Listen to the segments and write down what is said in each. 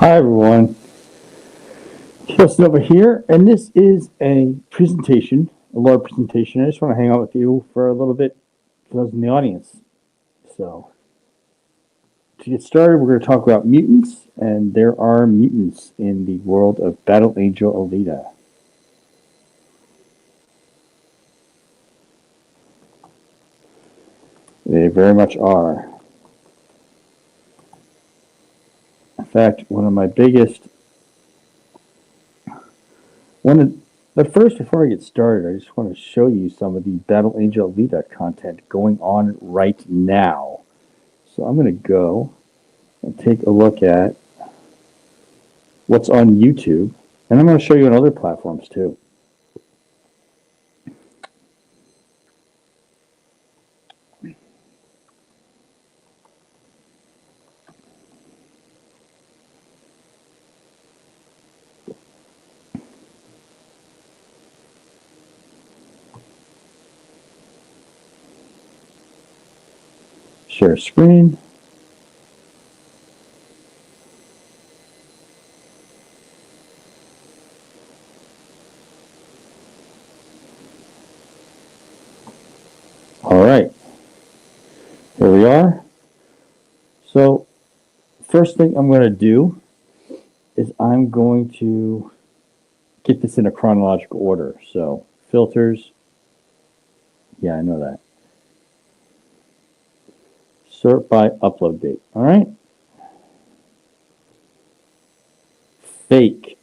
Hi everyone, Kaos Nova here, and this is a presentation, a lore presentation. I just want to hang out with you for a little bit for those in the audience. So, to get started, we're going to talk about mutants, and there are mutants in the world of Battle Angel Alita. They very much are. In fact, but first, before I get started, I just want to show you some of the Battle Angel Alita content going on right now. So I'm going to go and take a look at what's on YouTube, and I'm going to show you on other platforms too. Share screen. All right, here we are. So first thing I'm going to do is I'm going to get this in a chronological order. So filters, yeah, I know that. Sort by upload date, all right? Fake.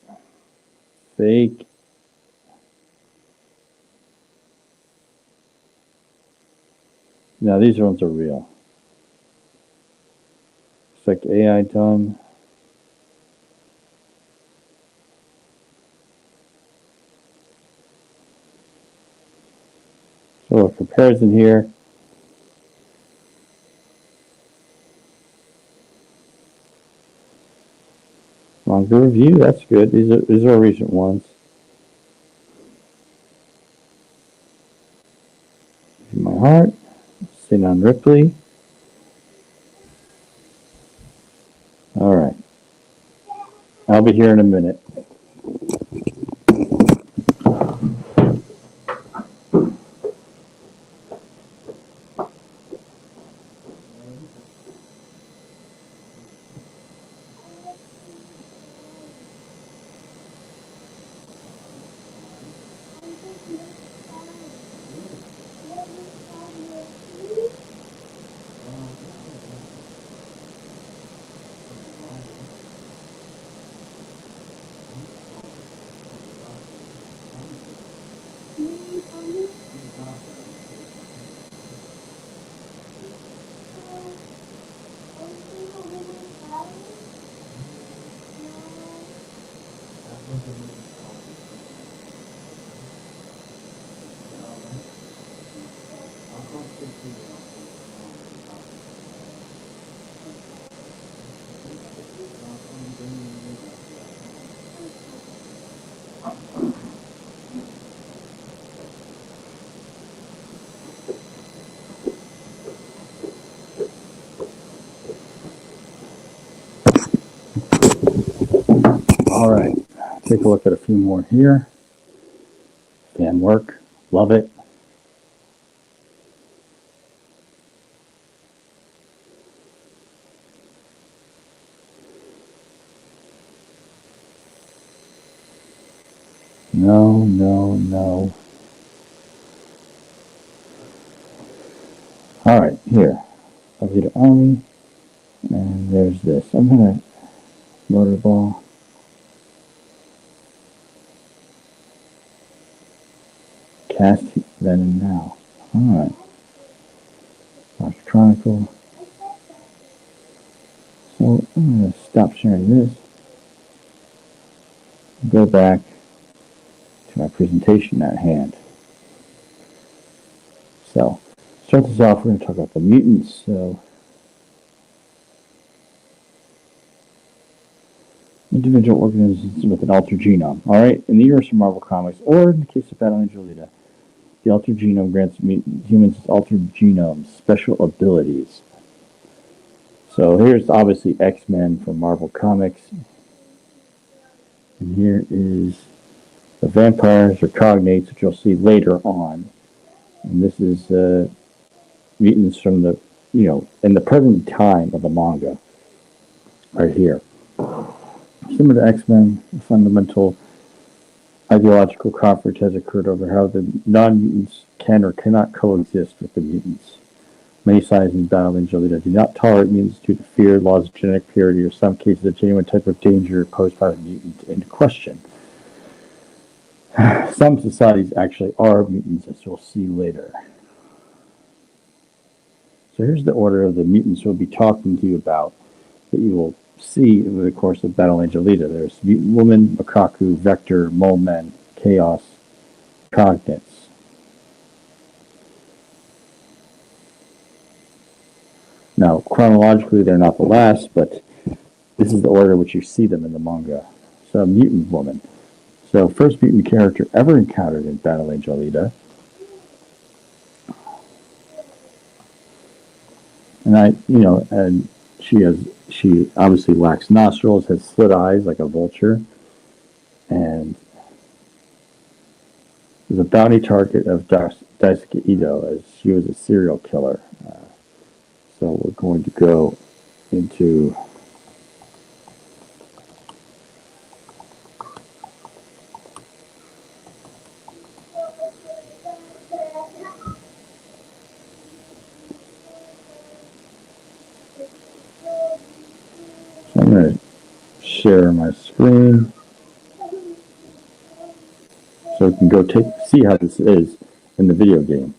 Now these ones are real. It's like AI done. So a comparison here. Manga review, that's good. These are recent ones. In my heart, Sin on Ripley. All right, I'll be here in a minute. All right, take a look at a few more here. Fan work, love it. No. All right, here, Alita Army, and there's this. I'm gonna motorball. Cast then and now. All right. Watch Chronicle. So I'm gonna stop sharing this. Go back to my presentation at hand. So, start this off, we're going to talk about the mutants. So, individual organisms with an altered genome. Alright, in the universe of Marvel Comics, or in the case of Battle Angel Alita, the altered genome grants humans altered genomes, special abilities. So, here's obviously X-Men from Marvel Comics. And here is the vampires or cognates, which you'll see later on. And this is mutants from the, in the present time of the manga, right here. Similar to X-Men, a fundamental ideological conflict has occurred over how the non-mutants can or cannot coexist with the mutants. Many scientists in Battle Angel Alita do not tolerate mutants due to fear, laws of genetic purity, or some cases a genuine type of danger posed by the mutant in question. Some societies actually are mutants, as you'll see later. So here's the order of the mutants we'll be talking to you about that you will see over the course of Battle Angel Alita. There's Mutant Woman, Makaku, Vector, Mole Men, Chaos, Cognates. Now, chronologically, they're not the last, but this is the order in which you see them in the manga. So, Mutant Woman. So, first mutant character ever encountered in Battle Angel Alita. And she obviously lacks nostrils, has slit eyes like a vulture, and is a bounty target of Daisuke Ito, as she was a serial killer. So we're going to go into I'm going to share my screen so we can go see how this is in the video game.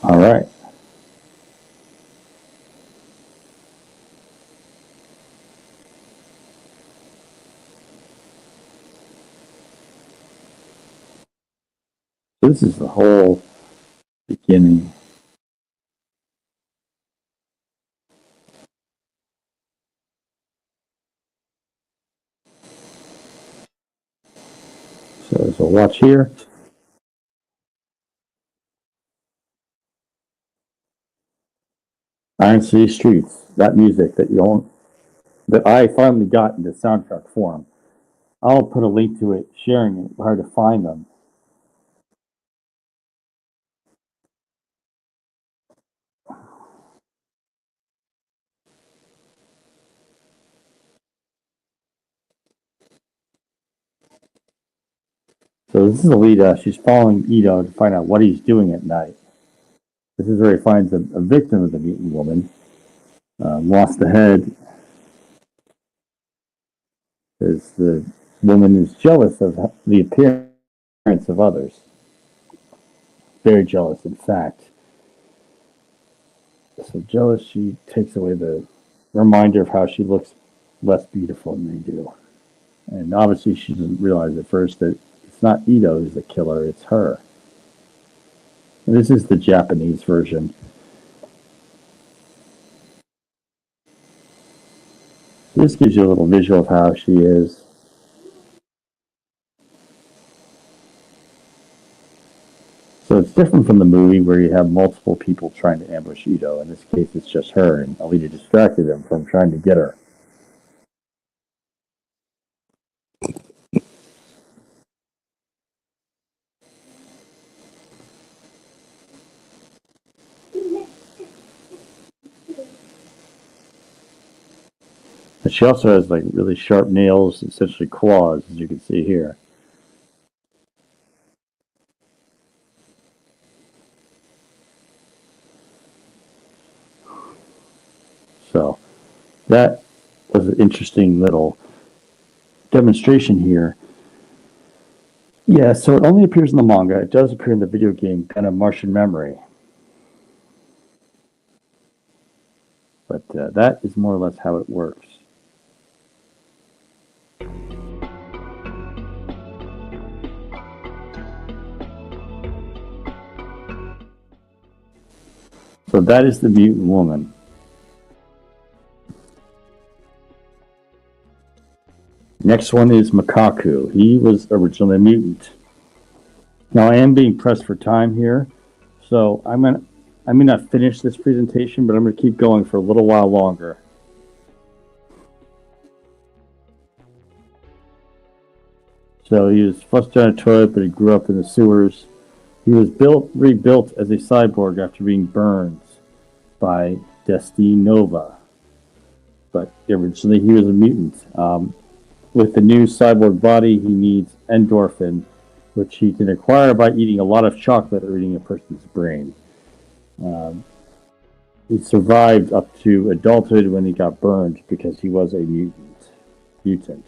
All right. This is the whole beginning. So watch here. Iron City Streets, that music that I finally got into soundtrack form. I'll put a link to it, sharing it, where to find them. So this is Alita. She's following Ito to find out what he's doing at night. This is where he finds a victim of the mutant woman. Lost the head. As the woman is jealous of the appearance of others. Very jealous, in fact. So jealous, she takes away the reminder of how she looks less beautiful than they do. And obviously she doesn't realize at first that it's not Ito who's the killer, it's her. And this is the Japanese version. This gives you a little visual of how she is. So it's different from the movie where you have multiple people trying to ambush Ito. In this case, it's just her, and Alita distracted him from trying to get her. But she also has like really sharp nails, essentially claws, as you can see here. So that was an interesting little demonstration here. Yeah, so it only appears in the manga. It does appear in the video game, kind of Martian Memory. But that is more or less how it works. So that is the mutant woman. Next one is Makaku. He was originally a mutant. Now I am being pressed for time here, so I may not finish this presentation, but I'm going to keep going for a little while longer. So he was flushed down a toilet, but he grew up in the sewers. He was rebuilt as a cyborg after being burned by Nova. But originally he was a mutant. With the new cyborg body, he needs endorphin, which he can acquire by eating a lot of chocolate or eating a person's brain. He survived up to adulthood when he got burned because he was a mutant.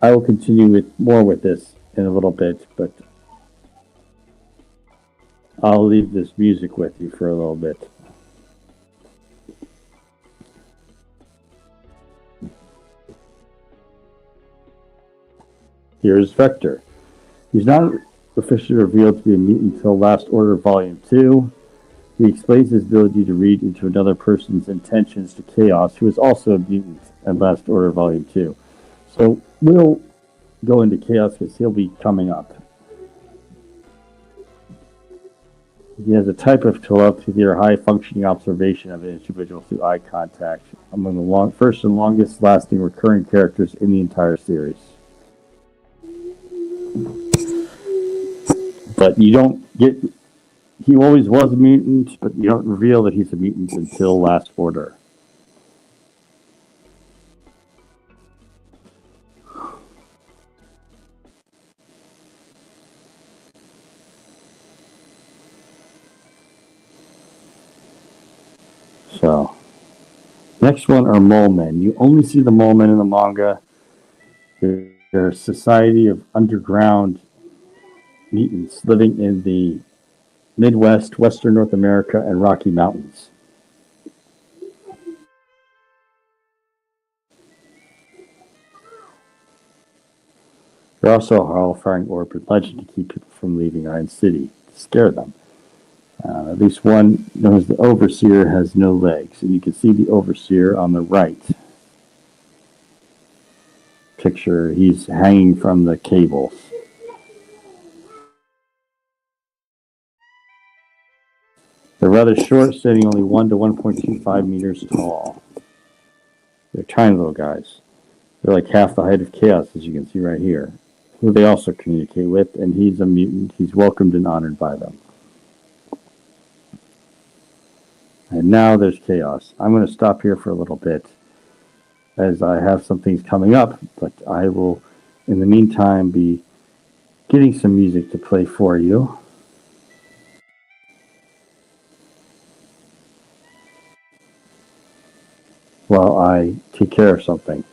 I will continue more with this in a little bit, but I'll leave this music with you for a little bit. Here's Vector. He's not officially revealed to be a mutant until Last Order Volume 2. He explains his ability to read into another person's intentions to Chaos, who is also a mutant in Last Order Volume 2. So we'll go into Chaos because he'll be coming up. He has a type of telepathy or high-functioning observation of an individual through eye contact, among the first and longest-lasting recurring characters in the entire series. But you don't get... He always was a mutant, but you don't reveal that he's a mutant until Last Order. So, next one are mole men. You only see the mole men in the manga. They're a society of underground mutants living in the Midwest, Western North America, and Rocky Mountains. They're also a horrifying orb legend to keep people from leaving Iron City, to scare them. At least one, known as the Overseer, has no legs, and you can see the Overseer on the right picture. He's hanging from the cables. They're rather short, standing only 1 to 1.25 meters tall. They're tiny little guys. They're like half the height of Chaos, as you can see right here, who they also communicate with, and he's a mutant. He's welcomed and honored by them. And now there's Chaos. I'm going to stop here for a little bit, as I have some things coming up, but I will, in the meantime, be getting some music to play for you. While I take care of something.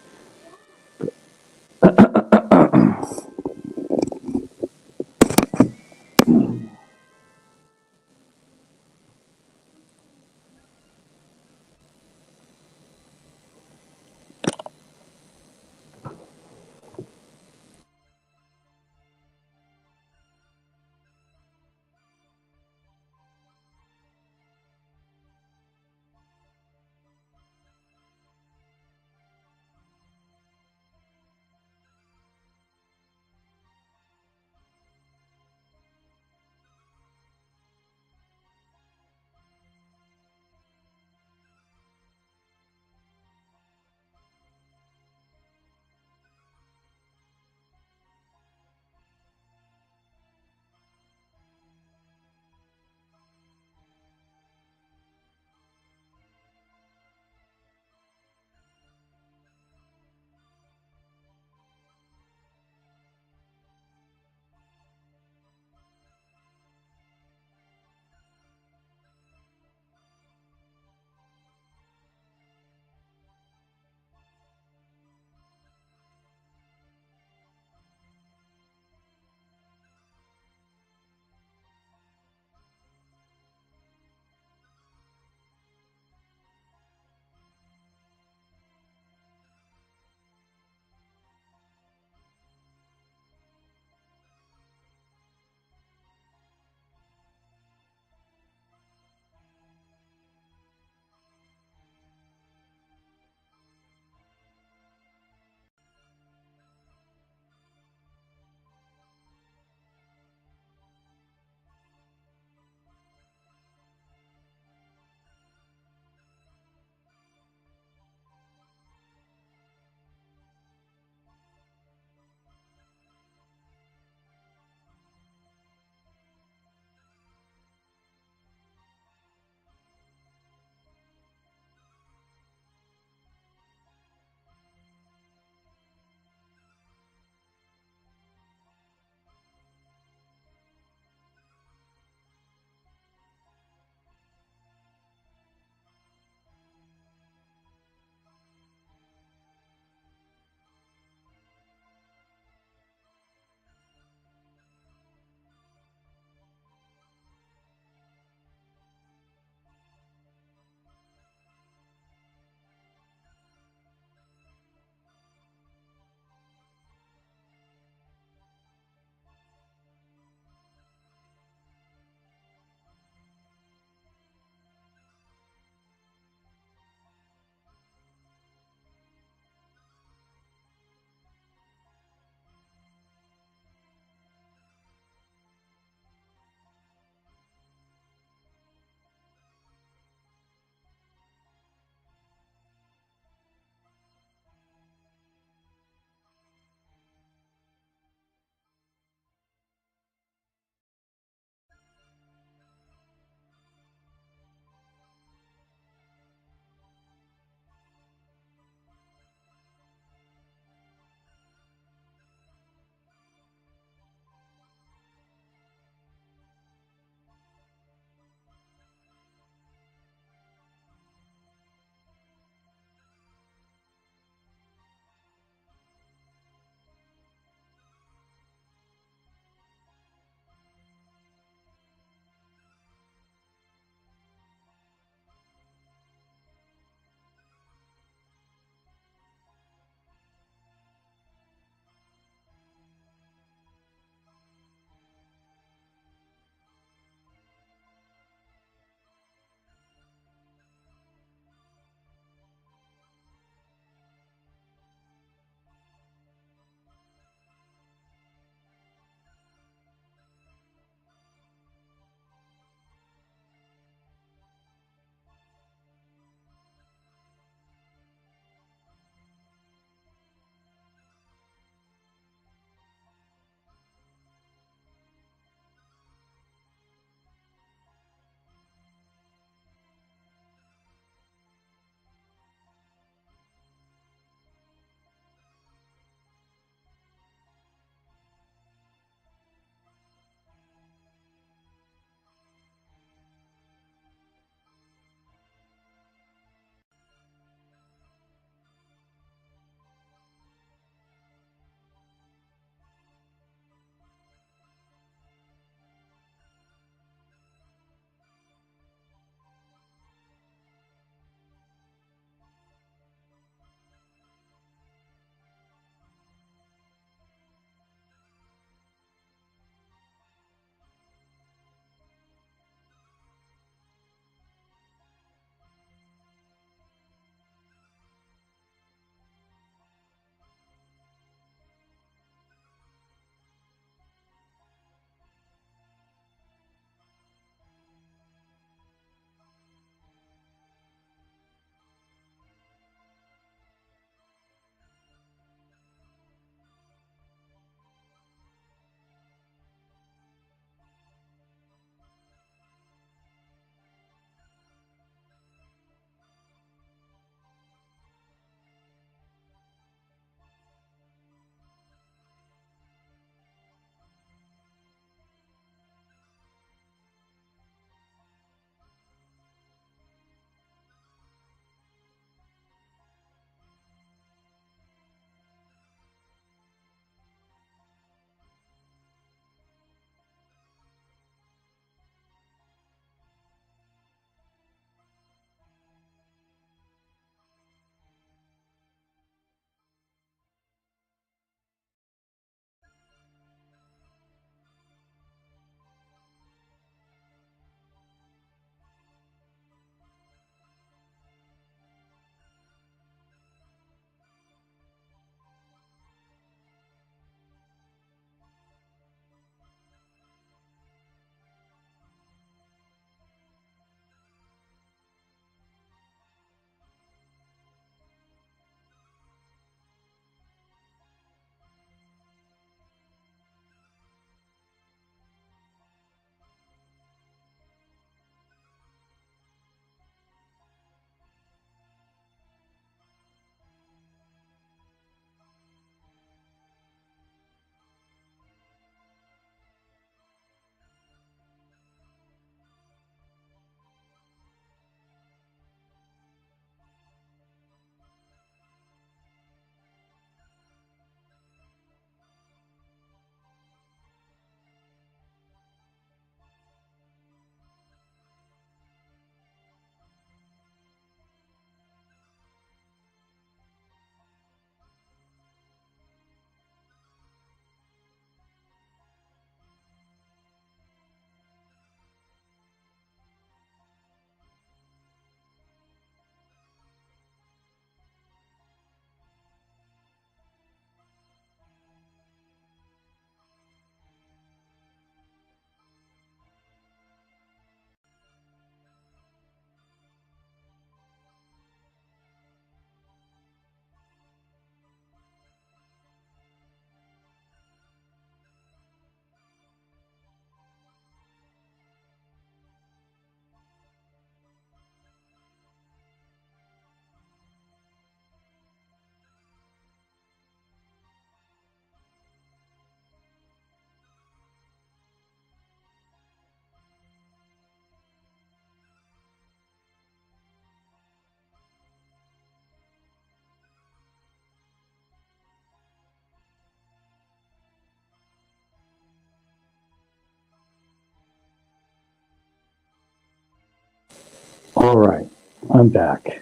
All right, I'm back.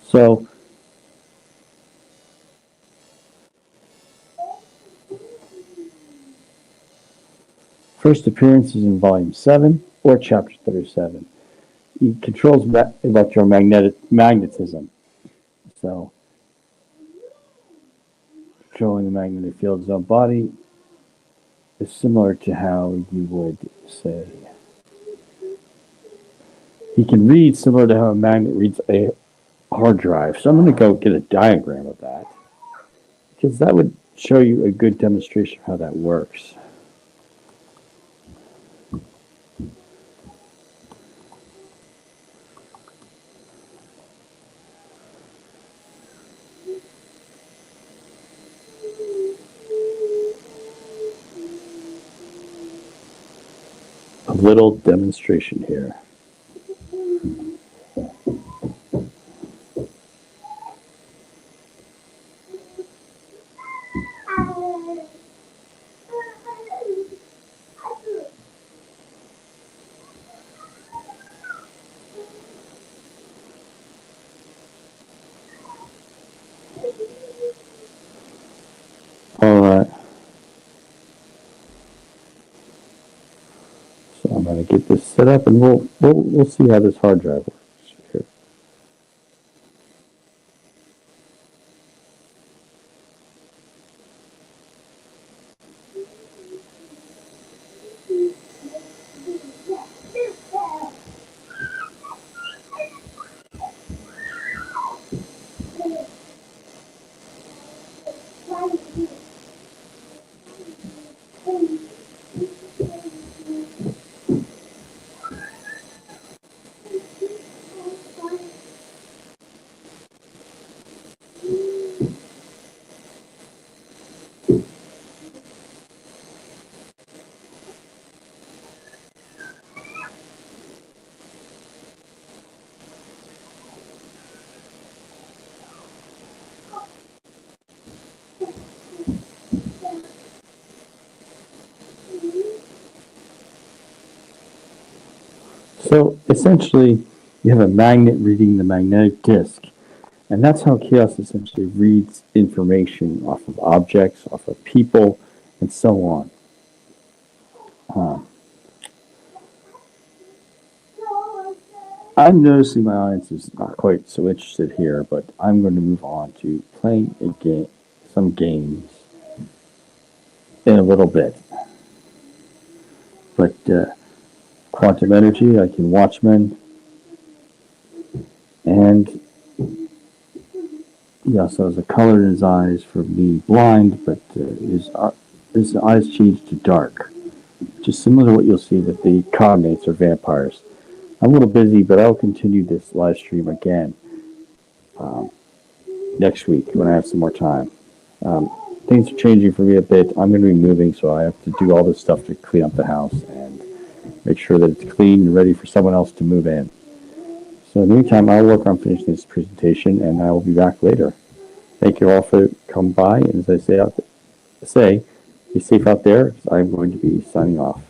So, first appearance is in Volume 7 or Chapter 37. He controls magnetism. So, controlling the magnetic field of his own body is similar to how you would say. He can read similar to how a magnet reads a hard drive. So I'm going to go get a diagram of that, because that would show you a good demonstration of how that works. A little demonstration here. All right. So I'm going to get this set up, and we'll see how this hard drive works here. So essentially, you have a magnet reading the magnetic disk, and that's how Kaos essentially reads information off of objects, off of people, and so on. I'm noticing my audience is not quite so interested here, but I'm going to move on to playing a game, some games, in a little bit. But Quantum Energy, like in Watchmen, and he also has a color in his eyes for being blind, but his eyes change to dark, which is similar to what you'll see with the cognates or vampires. I'm a little busy, but I'll continue this live stream again next week when I have some more time. Things are changing for me a bit. I'm going to be moving, so I have to do all this stuff to clean up the house and make sure that it's clean and ready for someone else to move in. So in the meantime, I'll work on finishing this presentation, and I will be back later. Thank you all for coming by, and as I say, be safe out there, because I'm going to be signing off.